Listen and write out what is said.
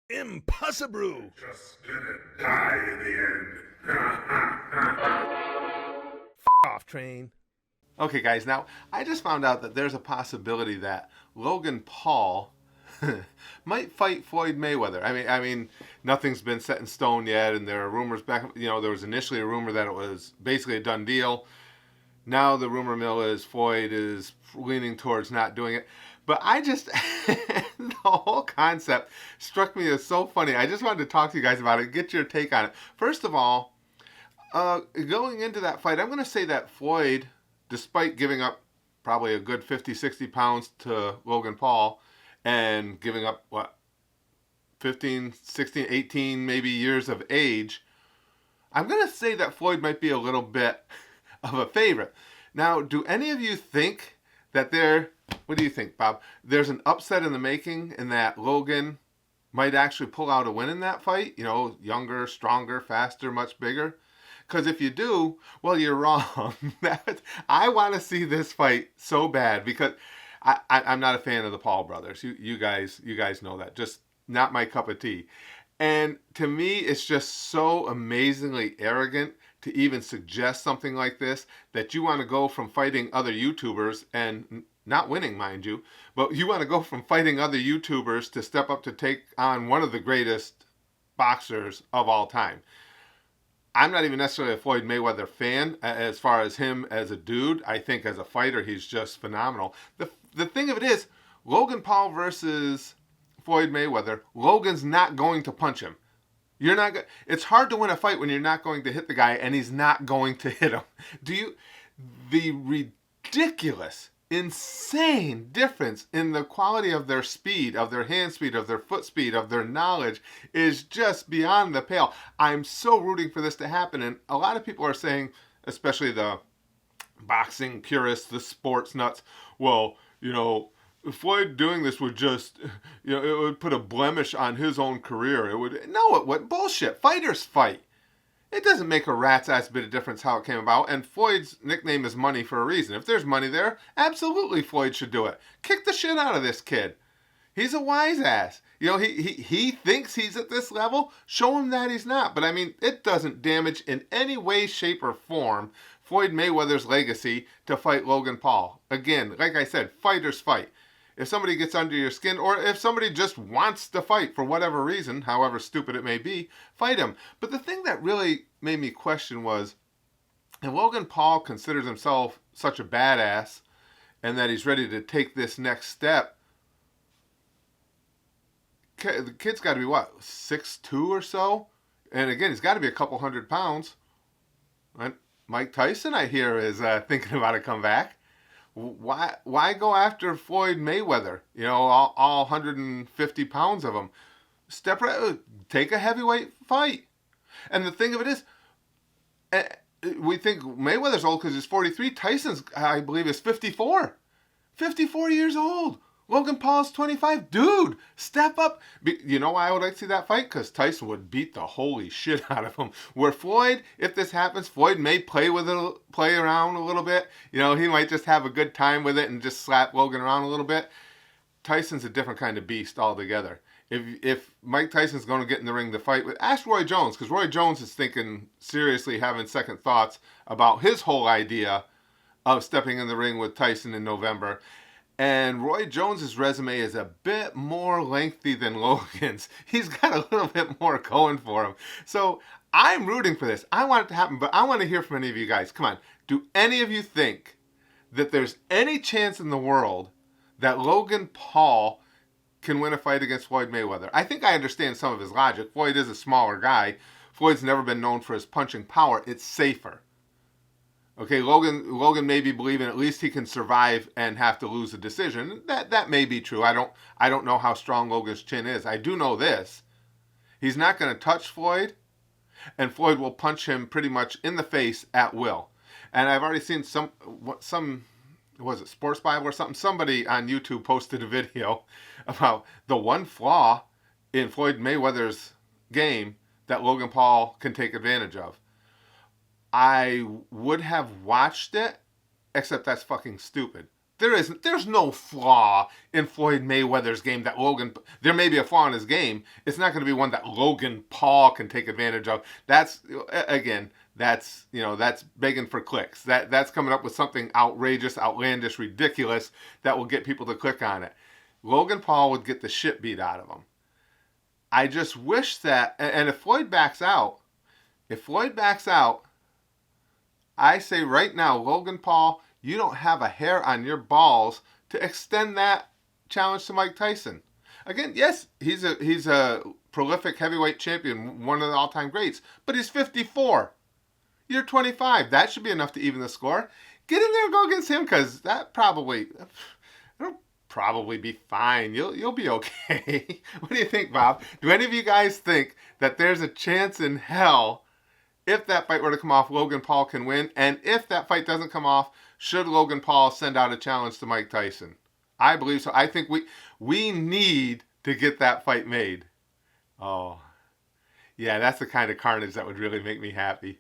Impossible! Just gonna die in the end. Off, train. Okay, guys, now I just found out that there's a possibility that Logan Paul might fight Floyd Mayweather. I mean, nothing's been set in stone yet, and there are rumors back. There was initially a rumor that it was basically a done deal. Now the rumor mill is Floyd is leaning towards not doing it. But I just, the whole concept struck me as so funny. I just wanted to talk to you guys about it, get your take on it. First of all, going into that fight, I'm going to say that Floyd, despite giving up probably a good 50, 60 pounds to Logan Paul and giving up, 15, 16, 18 maybe years of age, I'm going to say that Floyd might be a little bit of a favorite. Now, do any of you think that what do you think, Bob? There's an upset in the making in that Logan might actually pull out a win in that fight? Younger, stronger, faster, much bigger? Because if you do, well, you're wrong. I want to see this fight so bad because I'm not a fan of the Paul brothers. You guys know that. Just not my cup of tea. And to me, it's just so amazingly arrogant to even suggest something like this, that you want to go from fighting other YouTubers and not winning, mind you, but you want to go from fighting other YouTubers to step up to take on one of the greatest boxers of all time. I'm not even necessarily a Floyd Mayweather fan as far as him as a dude. I think as a fighter, he's just phenomenal. The thing of it is, Logan Paul versus Floyd Mayweather, Logan's not going to punch him. You're not. It's hard to win a fight when you're not going to hit the guy and he's not going to hit him. The ridiculous, insane difference in the quality of their speed, of their hand speed, of their foot speed, of their knowledge is just beyond the pale. I'm so rooting for this to happen, and a lot of people are saying, especially the boxing purists, the sports nuts, well, Floyd doing this would just, it would put a blemish on his own career. It would. Bullshit. Fighters fight. It doesn't make a rat's ass bit of difference how it came about. And Floyd's nickname is Money for a reason. If there's money there, absolutely Floyd should do it. Kick the shit out of this kid. He's a wise ass. He thinks he's at this level. Show him that he's not. But I mean, it doesn't damage in any way, shape, or form Floyd Mayweather's legacy to fight Logan Paul. Again, like I said, fighters fight. If somebody gets under your skin, or if somebody just wants to fight for whatever reason, however stupid it may be, fight him. But the thing that really made me question was, if Logan Paul considers himself such a badass and that he's ready to take this next step, the kid's got to be, 6'2" or so? And again, he's got to be a couple 100 pounds. And Mike Tyson, I hear, is thinking about a comeback. Why go after Floyd Mayweather? All 150 pounds of him. Take a heavyweight fight. And the thing of it is, we think Mayweather's old because he's 43. Tyson's, I believe, is 54. 54 years old. Logan Paul's 25. Dude, step up. You know why I would like to see that fight? Because Tyson would beat the holy shit out of him. Where Floyd, if this happens, Floyd may play around a little bit. He might just have a good time with it and just slap Logan around a little bit. Tyson's a different kind of beast altogether. If Mike Tyson's going to get in the ring to fight with, ask Roy Jones, because Roy Jones is thinking seriously, having second thoughts about his whole idea of stepping in the ring with Tyson in November. And Roy Jones's resume is a bit more lengthy than Logan's. He's got a little bit more going for him. So I'm rooting for this. I want it to happen, but I want to hear from any of you guys. Come on. Do any of you think that there's any chance in the world that Logan Paul can win a fight against Floyd Mayweather? I think I understand some of his logic. Floyd is a smaller guy. Floyd's never been known for his punching power. It's safer. Okay, Logan may be believing at least he can survive and have to lose a decision. That may be true. I don't know how strong Logan's chin is. I do know this. He's not going to touch Floyd, and Floyd will punch him pretty much in the face at will. And I've already seen some was it Sports Bible or something? Somebody on YouTube posted a video about the one flaw in Floyd Mayweather's game that Logan Paul can take advantage of. I would have watched it, except that's fucking stupid. There's no flaw in Floyd Mayweather's game that Logan. There may be a flaw in his game. It's not going to be one that Logan Paul can take advantage of. That's again. That's that's begging for clicks. That's coming up with something outrageous, outlandish, ridiculous that will get people to click on it. Logan Paul would get the shit beat out of him. I just wish that, and if Floyd backs out, I say right now, Logan Paul, you don't have a hair on your balls to extend that challenge to Mike Tyson. Again, yes, he's a prolific heavyweight champion, one of the all-time greats, but he's 54. You're 25. That should be enough to even the score. Get in there and go against him, because it'll probably be fine. You'll be okay. What do you think, Bob? Do any of you guys think that there's a chance in hell, if that fight were to come off, Logan Paul can win? And if that fight doesn't come off, should Logan Paul send out a challenge to Mike Tyson? I believe so. I think we need to get that fight made. Oh, yeah, that's the kind of carnage that would really make me happy.